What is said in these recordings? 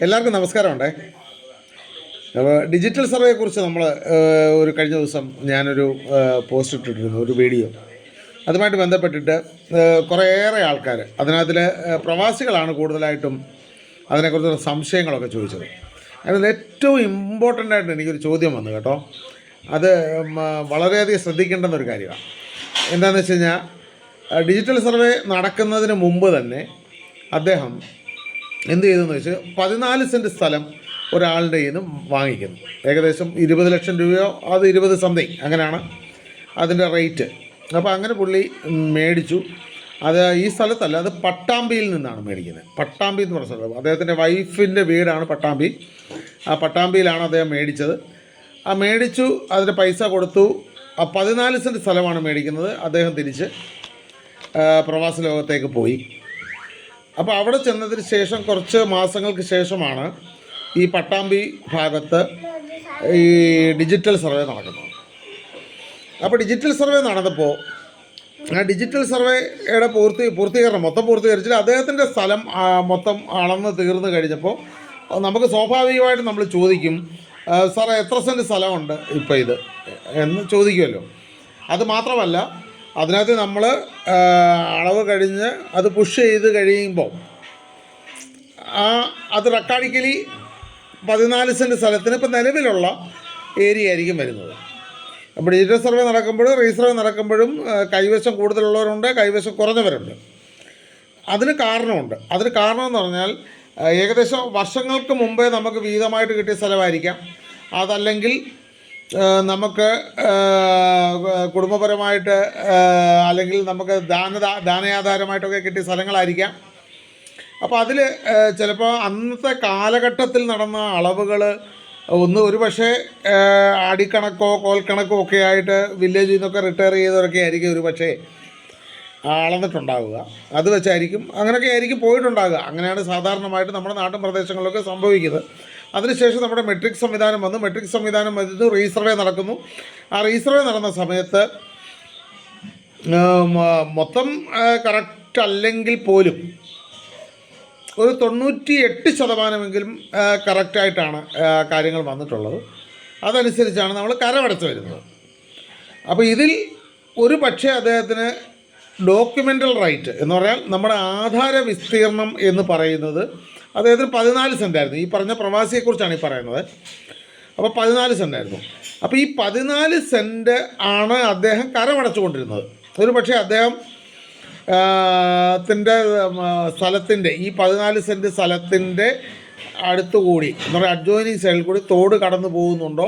എല്ലാവർക്കും നമസ്കാരമുണ്ടേ. അപ്പോൾ ഡിജിറ്റൽ സർവേയെക്കുറിച്ച് നമ്മൾ ഒരു കഴിഞ്ഞ ദിവസം ഞാനൊരു പോസ്റ്റ് ഇട്ടിട്ടിരുന്നു, ഒരു വീഡിയോ. അതുമായിട്ട് ബന്ധപ്പെട്ടിട്ട് കുറേയേറെ ആൾക്കാർ അതിനകത്തിൽ പ്രവാസികളാണ് കൂടുതലായിട്ടും അതിനെക്കുറിച്ചുള്ള സംശയങ്ങളൊക്കെ ചോദിച്ചത്. അതിൽ ഏറ്റവും ഇമ്പോർട്ടൻ്റ് ആയിട്ട് എനിക്കൊരു ചോദ്യം വന്നു കേട്ടോ. അത് വളരെയധികം ശ്രദ്ധിക്കേണ്ടുന്നൊരു കാര്യമാണ്. എന്താണെന്ന് വെച്ച് കഴിഞ്ഞാൽ, ഡിജിറ്റൽ സർവേ നടക്കുന്നതിന് മുമ്പ് തന്നെ അദ്ദേഹം എന്ത് ചെയ്തെന്ന് വെച്ച് 14 സെൻറ്റ് സ്ഥലം ഒരാളുടെ കയ്യിൽ നിന്ന് വാങ്ങിക്കുന്നു. ഏകദേശം 20 ലക്ഷം രൂപയോ അത് 20 സംതിങ് അങ്ങനെയാണ് അതിൻ്റെ റേറ്റ്. അപ്പോൾ അങ്ങനെ പുള്ളി മേടിച്ചു. അത് ഈ സ്ഥലത്തല്ല, അത് പട്ടാമ്പിയിൽ നിന്നാണ് മേടിക്കുന്നത്. പട്ടാമ്പി എന്ന് പറഞ്ഞ സ്ഥലം അദ്ദേഹത്തിൻ്റെ വൈഫിൻ്റെ വീടാണ് പട്ടാമ്പി. ആ പട്ടാമ്പിയിലാണ് അദ്ദേഹം മേടിച്ചത്. ആ മേടിച്ചു, അതിൻ്റെ പൈസ കൊടുത്തു. ആ 14 സെൻറ്റ് സ്ഥലമാണ് മേടിക്കുന്നത്. അദ്ദേഹം തിരിച്ച് പ്രവാസ ലോകത്തേക്ക് പോയി. അപ്പോൾ അവിടെ ചെന്നതിന് ശേഷം കുറച്ച് മാസങ്ങൾക്ക് ശേഷമാണ് ഈ പട്ടാമ്പി ഭാഗത്ത് ഈ ഡിജിറ്റൽ സർവേ നടക്കുന്നത്. അപ്പോൾ ഡിജിറ്റൽ സർവേ നടന്നപ്പോൾ ആ ഡിജിറ്റൽ സർവേയുടെ പൂർത്തീകരണം മൊത്തം പൂർത്തീകരിച്ചിട്ട് അദ്ദേഹത്തിൻ്റെ സ്ഥലം മൊത്തം അളന്ന് തീർന്നു കഴിഞ്ഞപ്പോൾ നമുക്ക് സ്വാഭാവികമായിട്ട് നമ്മൾ ചോദിക്കും, സാറേ എത്ര സെൻറ്റ് സ്ഥലമുണ്ട് ഇപ്പോൾ ഇത് എന്ന് ചോദിക്കുമല്ലോ. അത് മാത്രമല്ല, അതിനകത്ത് നമ്മൾ അളവ് കഴിഞ്ഞ് അത് പുഷ് ചെയ്ത് കഴിയുമ്പോൾ അത് റെക്കോർഡിക്കലി 14 സെൻറ്റ് സ്ഥലത്തിന് ഇപ്പോൾ നിലവിലുള്ള ഏരിയ ആയിരിക്കും വരുന്നത്. അപ്പോൾ ഡിജിറ്റൽ സർവേ നടക്കുമ്പോഴും റീസർവേ നടക്കുമ്പോഴും കൈവശം കൂടുതലുള്ളവരുണ്ട്, കൈവശം കുറഞ്ഞവരുണ്ട്. അതിന് കാരണമുണ്ട്. അതിന് കാരണമെന്ന് പറഞ്ഞാൽ, ഏകദേശം വർഷങ്ങൾക്ക് മുമ്പേ നമുക്ക് വീതമായിട്ട് കിട്ടിയ സ്ഥലമായിരിക്കാം. അതല്ലെങ്കിൽ നമുക്ക് കുടുംബപരമായിട്ട് അല്ലെങ്കിൽ നമുക്ക് ദാനയാധാരമായിട്ടൊക്കെ കിട്ടിയ സ്ഥലങ്ങളായിരിക്കാം. അപ്പോൾ അതിൽ ചിലപ്പോൾ അന്നത്തെ കാലഘട്ടത്തിൽ നടന്ന അളവുകൾ ഒരു പക്ഷേ അടിക്കണക്കോ കോൽക്കണക്കോ ഒക്കെ ആയിട്ട് വില്ലേജിൽ നിന്നൊക്കെ റിട്ടയർ ചെയ്തവരൊക്കെ ആയിരിക്കും ഒരു പക്ഷേ അളന്നിട്ടുണ്ടാവുക. അത് വെച്ചായിരിക്കും അങ്ങനെയൊക്കെ ആയിരിക്കും പോയിട്ടുണ്ടാകുക. അങ്ങനെയാണ് സാധാരണമായിട്ട് നമ്മുടെ നാട്ടിൻ പ്രദേശങ്ങളിലൊക്കെ സംഭവിക്കുന്നത്. അതിനുശേഷം നമ്മുടെ മെട്രിക് സംവിധാനം വന്നു. മെട്രിക് സംവിധാനം വന്നു, റീസർവേ നടക്കുന്നു. ആ റീസർവേ നടന്ന സമയത്ത് മൊത്തം കറക്റ്റ് അല്ലെങ്കിൽ പോലും ഒരു 98% കറക്റ്റായിട്ടാണ് കാര്യങ്ങൾ വന്നിട്ടുള്ളത്. അതനുസരിച്ചാണ് നമ്മൾ കരമടച്ച് വരുന്നത്. അപ്പോൾ ഇതിൽ ഒരു പക്ഷേ അദ്ദേഹത്തിന് ഡോക്യുമെൻ്റൽ റൈറ്റ് എന്ന് പറഞ്ഞാൽ നമ്മുടെ ആധാര വിസ്തീർണം എന്ന് പറയുന്നത് അദ്ദേഹത്തിന് 14 സെൻറ്റായിരുന്നു. ഈ പറഞ്ഞ പ്രവാസിയെക്കുറിച്ചാണ് ഈ പറയുന്നത്. അപ്പോൾ 14 സെൻറ്റായിരുന്നു. അപ്പോൾ ഈ 14 സെൻറ്റ് ആണ് അദ്ദേഹം കരമടച്ചുകൊണ്ടിരുന്നത്. ഒരു പക്ഷേ അദ്ദേഹം സ്ഥലത്തിൻ്റെ ഈ 14 സെൻറ്റ് സ്ഥലത്തിൻ്റെ അടുത്തുകൂടി എന്ന് പറയുക അഡ്ജോയിനിങ് സൈഡിൽ കൂടി തോട് കടന്നു പോകുന്നുണ്ടോ,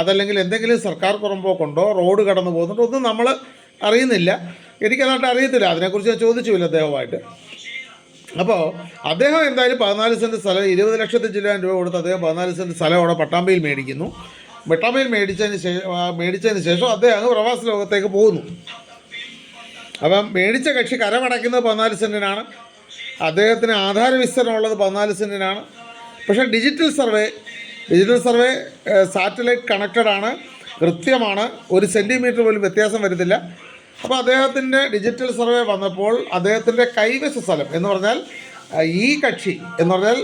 അതല്ലെങ്കിൽ എന്തെങ്കിലും സർക്കാർ പുറമ്പോക്കുണ്ടോ, റോഡ് കടന്നു പോകുന്നുണ്ടോ, ഒന്നും നമ്മൾ അറിയുന്നില്ല. എനിക്കതായിട്ട് അറിയത്തില്ല, അതിനെക്കുറിച്ച് ഞാൻ ചോദിച്ചുമില്ല അദ്ദേഹമായിട്ട്. അപ്പോൾ അദ്ദേഹം എന്തായാലും 14 സെൻറ്റ് സ്ഥലം 20 ലക്ഷത്തി ചില്ലാൻ രൂപ കൊടുത്ത് അദ്ദേഹം 14 സെൻറ്റ് സ്ഥലം അവിടെ പട്ടാമ്പിയിൽ മേടിക്കുന്നു. പട്ടാമ്പിയിൽ മേടിച്ചതിന് ശേഷം അദ്ദേഹം അങ്ങ് പ്രവാസ ലോകത്തേക്ക് പോകുന്നു. അപ്പം മേടിച്ച കക്ഷി കരമടയ്ക്കുന്നത് 14 സെൻറ്റിനാണ്. അദ്ദേഹത്തിന് ആധാര വിസ്തരണമുള്ളത് 14 സെൻറ്റിനാണ്. പക്ഷേ ഡിജിറ്റൽ സർവേ സാറ്റലൈറ്റ് കണക്റ്റഡ് ആണ്, കൃത്യമാണ്, 1 സെൻറ്റിമീറ്റർ പോലും വ്യത്യാസം വരുന്നില്ല. അപ്പോൾ അദ്ദേഹത്തിൻ്റെ ഡിജിറ്റൽ സർവേ വന്നപ്പോൾ അദ്ദേഹത്തിൻ്റെ കൈവശ സ്ഥലം എന്ന് പറഞ്ഞാൽ ഈ കക്ഷി എന്ന് പറഞ്ഞാൽ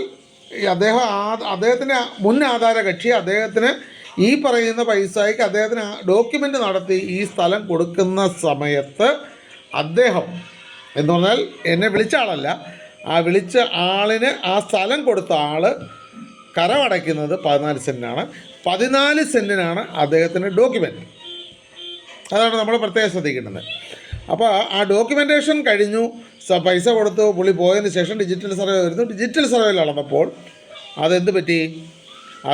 അദ്ദേഹത്തിൻ്റെ മുൻ ആധാര കക്ഷി അദ്ദേഹത്തിന് ഈ പറയുന്ന പൈസയ്ക്ക് അദ്ദേഹത്തിന് ഡോക്യുമെൻ്റ് നടത്തി ഈ സ്ഥലം കൊടുക്കുന്ന സമയത്ത് അദ്ദേഹം എന്ന് പറഞ്ഞാൽ എന്നെ വിളിച്ച ആളല്ല, ആ വിളിച്ച ആളിന് ആ സ്ഥലം കൊടുത്ത ആൾ കരമടയ്ക്കുന്നത് 14 സെൻറ്റിനാണ്. 14 സെൻറ്റിനാണ് അദ്ദേഹത്തിൻ്റെ ഡോക്യുമെൻറ്റ്. അതാണ് നമ്മൾ പ്രത്യേകം ശ്രദ്ധിക്കേണ്ടത്. അപ്പോൾ ആ ഡോക്യുമെൻറ്റേഷൻ കഴിഞ്ഞു, പൈസ കൊടുത്തു, പുള്ളി പോയതിന് ശേഷം ഡിജിറ്റൽ സർവേ വരുന്നു. ഡിജിറ്റൽ സർവേയിൽ നടന്നപ്പോൾ അതെന്ത് പറ്റി?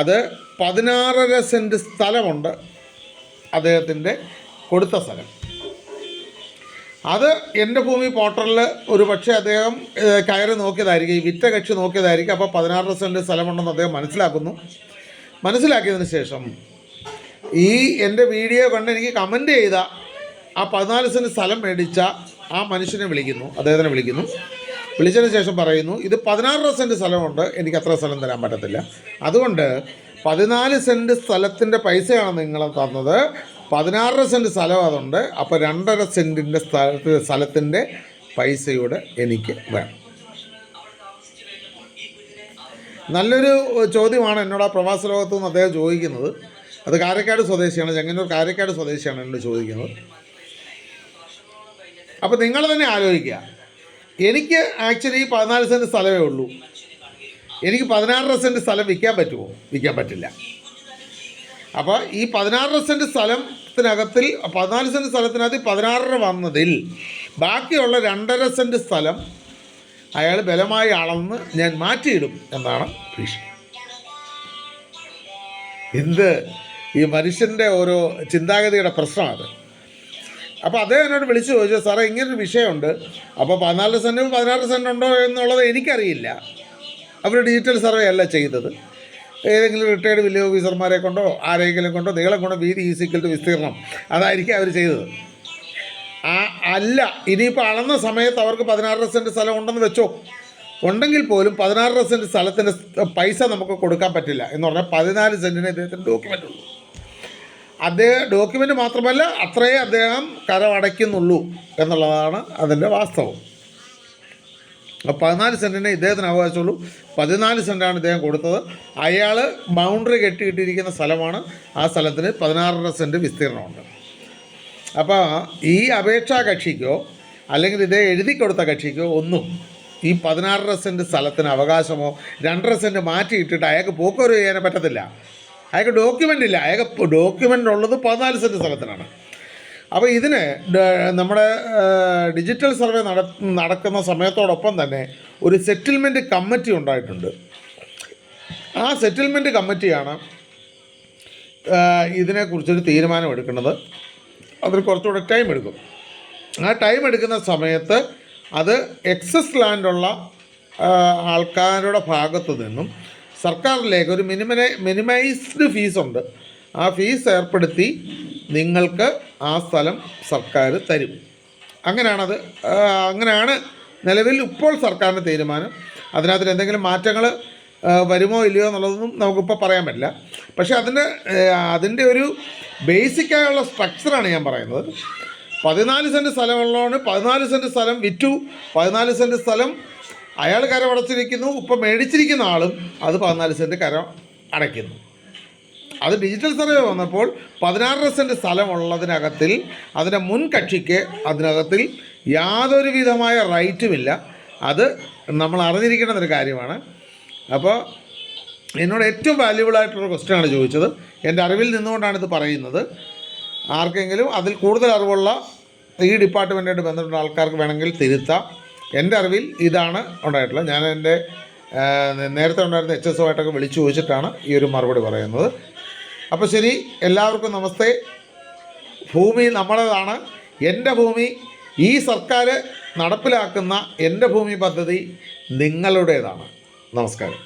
അത് 16.5 സെൻറ്റ് സ്ഥലമുണ്ട് അദ്ദേഹത്തിൻ്റെ കൊടുത്ത സ്ഥലം. അത് എൻ്റെ ഭൂമി പോർട്ടലിൽ ഒരു പക്ഷേ അദ്ദേഹം കയറി നോക്കിയതായിരിക്കും, ഈ വിറ്റ കക്ഷി നോക്കിയതായിരിക്കും. അപ്പോൾ 16 സെൻറ്റ് സ്ഥലമുണ്ടെന്ന് അദ്ദേഹം മനസ്സിലാക്കിയതിന് ശേഷം ഈ എൻ്റെ വീഡിയോ കണ്ട് എനിക്ക് കമൻറ്റ് ചെയ്ത ആ 14 സെൻറ്റ് സ്ഥലം മേടിച്ച ആ മനുഷ്യനെ അദ്ദേഹത്തിനെ വിളിക്കുന്നു. വിളിച്ചതിന് ശേഷം പറയുന്നു, ഇത് 16 സെൻറ്റ് സ്ഥലമുണ്ട്, എനിക്ക് അത്ര സ്ഥലം തരാൻ പറ്റത്തില്ല. അതുകൊണ്ട് 14 സെൻറ്റ് സ്ഥലത്തിൻ്റെ പൈസയാണ് നിങ്ങൾ തന്നത്, 16 സെൻറ്റ് സ്ഥലം അതുണ്ട്, അപ്പോൾ 2.5 സെൻറ്റിൻ്റെ സ്ഥലത്തിൻ്റെ പൈസയോട് എനിക്ക് വേണം. നല്ലൊരു ചോദ്യമാണ് എന്നോട് ആ പ്രവാസ ലോകത്തു നിന്ന് അദ്ദേഹം ചോദിക്കുന്നത്. അത് കാരക്കാട് സ്വദേശിയാണ്, ചെങ്ങന്നൂർ കാരക്കാട് സ്വദേശിയാണ് എന്നോട് ചോദിക്കുന്നത്. അപ്പോൾ നിങ്ങൾ തന്നെ ആലോചിക്കുക, എനിക്ക് ആക്ച്വലി 14 സെൻറ്റ് സ്ഥലമേ ഉള്ളൂ. എനിക്ക് 16 സെൻറ്റ് സ്ഥലം വിൽക്കാൻ പറ്റുമോ? വിൽക്കാൻ പറ്റില്ല. അപ്പോൾ ഈ 16 സെൻറ്റ് സ്ഥലത്തിനകത്തിൽ 14 സെൻറ്റ് സ്ഥലത്തിനകത്ത് 16 വന്നതിൽ ബാക്കിയുള്ള 2.5 സെൻറ്റ് സ്ഥലം അയാൾ ബലമായി അളന്ന് ഞാൻ മാറ്റിയിടും എന്നാണ് ഭീഷണി. എന്ത് ഈ മനുഷ്യൻ്റെ ഓരോ ചിന്താഗതിയുടെ പ്രശ്നമാണ്. അപ്പോൾ അദ്ദേഹം എന്നോട് വിളിച്ചു ചോദിച്ചു, സാറേ ഇങ്ങനൊരു വിഷയമുണ്ട്. അപ്പോൾ 14 സെൻറ്റും 16 സെൻറ്റ് ഉണ്ടോ എന്നുള്ളത് എനിക്കറിയില്ല. അവർ ഡിജിറ്റൽ സർവേ അല്ല ചെയ്തത്. ഏതെങ്കിലും റിട്ടയർഡ് വില്ലേജ് ഓഫീസർമാരെ കൊണ്ടോ ആരെങ്കിലും കൊണ്ടോ നീളം കൊണ്ടോ വീതി ഈസിക്കൽ വിസ്തീർണം അതായിരിക്കും അവർ ചെയ്തത്. അല്ല, ഇനിയിപ്പോൾ അളന്ന സമയത്ത് അവർക്ക് 16 സെൻറ്റ് സ്ഥലം ഉണ്ടെന്ന് വെച്ചോ, ഉണ്ടെങ്കിൽ പോലും 16 സെൻറ്റ് സ്ഥലത്തിൻ്റെ പൈസ നമുക്ക് കൊടുക്കാൻ പറ്റില്ല. എന്ന് പറഞ്ഞാൽ 14 സെൻറ്റിന് ഇദ്ദേഹത്തിന് ഡോക്യുമെൻ്റ് ഉള്ളൂ. അദ്ദേഹം ഡോക്യുമെൻ്റ് മാത്രമല്ല, അത്രയേ അദ്ദേഹം കരമടയ്ക്കുന്നുള്ളൂ എന്നുള്ളതാണ് അതിൻ്റെ വാസ്തവം. 14 സെൻറ്റിന് ഇദ്ദേഹത്തിന് അവകാശമുള്ളൂ. 14 സെൻറ്റാണ് ഇദ്ദേഹം കൊടുത്തത്. അയാൾ ബൗണ്ടറി കെട്ടിയിട്ടിരിക്കുന്ന സ്ഥലമാണ്. ആ സ്ഥലത്തിന് 16 സെൻറ്റ് വിസ്തീർണമുണ്ട്. അപ്പോൾ ഈ അപേക്ഷാ കക്ഷിക്കോ അല്ലെങ്കിൽ ഇദ്ദേഹം എഴുതി കൊടുത്ത കക്ഷിക്കോ ഒന്നും ഈ 16 സെൻറ്റ് സ്ഥലത്തിന് അവകാശമോ 2.5 സെൻറ്റ് മാറ്റിയിട്ടിട്ട് അയാൾക്ക് പോക്കുവരവ് ചെയ്യാനേ പറ്റത്തില്ല. അയാൾക്ക് ഡോക്യുമെൻ്റ് ഇല്ല. അയാൾക്ക് ഡോക്യുമെൻ്റ് ഉള്ളത് 14 സെൻറ്റ് സ്ഥലത്തിനാണ്. അപ്പോൾ ഇതിന് നമ്മുടെ ഡിജിറ്റൽ സർവേ നടക്കുന്ന സമയത്തോടൊപ്പം തന്നെ ഒരു സെറ്റിൽമെൻറ്റ് കമ്മിറ്റി ഉണ്ടായിട്ടുണ്ട്. ആ സെറ്റിൽമെൻറ്റ് കമ്മിറ്റിയാണ് ഇതിനെക്കുറിച്ചൊരു തീരുമാനം എടുക്കുന്നത്. അതിന് കുറച്ചുകൂടെ ടൈം എടുക്കും. ആ ടൈം എടുക്കുന്ന സമയത്ത് അത് എക്സസ് ലാൻഡുള്ള ആൾക്കാരുടെ ഭാഗത്തു നിന്നും സർക്കാരിലേക്ക് ഒരു മിനിമൈസ്ഡ് ഫീസുണ്ട്. ആ ഫീസ് ഏർപ്പെടുത്തി നിങ്ങൾക്ക് ആ സ്ഥലം സർക്കാർ തരും. അങ്ങനെയാണ് നിലവിൽ ഇപ്പോൾ സർക്കാരിൻ്റെ തീരുമാനം. അതിനകത്ത് എന്തെങ്കിലും മാറ്റങ്ങൾ വരുമോ ഇല്ലയോ എന്നുള്ളതൊന്നും നമുക്കിപ്പോൾ പറയാൻ പറ്റില്ല. പക്ഷേ അതിൻ്റെ ഒരു ബേസിക്കായുള്ള സ്ട്രക്ചറാണ് ഞാൻ പറയുന്നത്. 14 സെൻറ്റ് സ്ഥലമുള്ളതാണ്. 14 സെൻറ്റ് സ്ഥലം വിറ്റു. 14 സെൻറ്റ് സ്ഥലം അയാൾ കരം അടച്ചിരിക്കുന്നു. ഇപ്പം മേടിച്ചിരിക്കുന്ന ആളും അത് 14 സെൻറ്റ് കരം അടയ്ക്കുന്നു. അത് ഡിജിറ്റൽ സർവേ വന്നപ്പോൾ 16 സെൻറ്റ് സ്ഥലമുള്ളതിനകത്തിൽ അതിൻ്റെ മുൻ കക്ഷിക്ക് അതിനകത്തിൽ യാതൊരു വിധമായ റൈറ്റുമില്ല. അത് നമ്മൾ അറിഞ്ഞിരിക്കേണ്ടുന്നൊരു കാര്യമാണ്. അപ്പോൾ എന്നോട് ഏറ്റവും വാല്യുബിളായിട്ടുള്ള ക്വസ്റ്റ്യനാണ് ചോദിച്ചത്. എൻ്റെ അറിവിൽ നിന്നുകൊണ്ടാണ് ഇത് പറയുന്നത്. ആർക്കെങ്കിലും അതിൽ കൂടുതൽ അറിവുള്ള ഈ ഡിപ്പാർട്ട്മെൻറ്റായിട്ട് ബന്ധപ്പെട്ട ആൾക്കാർക്ക് വേണമെങ്കിൽ തിരുത്താം. എൻ്റെ അറിവിൽ ഇതാണ് ഉണ്ടായിട്ടുള്ളത്. ഞാൻ എൻ്റെ നേരത്തെ ഉണ്ടായിരുന്ന HSO ആയിട്ടൊക്കെ വിളിച്ചു ചോദിച്ചിട്ടാണ് ഈ ഒരു മറുപടി പറയുന്നത്. അപ്പോൾ ശരി, എല്ലാവർക്കും നമസ്തേ. ഭൂമി നമ്മുടേതാണ്. എൻ്റെ ഭൂമി, ഈ സർക്കാർ നടപ്പിലാക്കുന്ന എൻ്റെ ഭൂമി പദ്ധതി നിങ്ങളുടേതാണ്. നമസ്കാരം.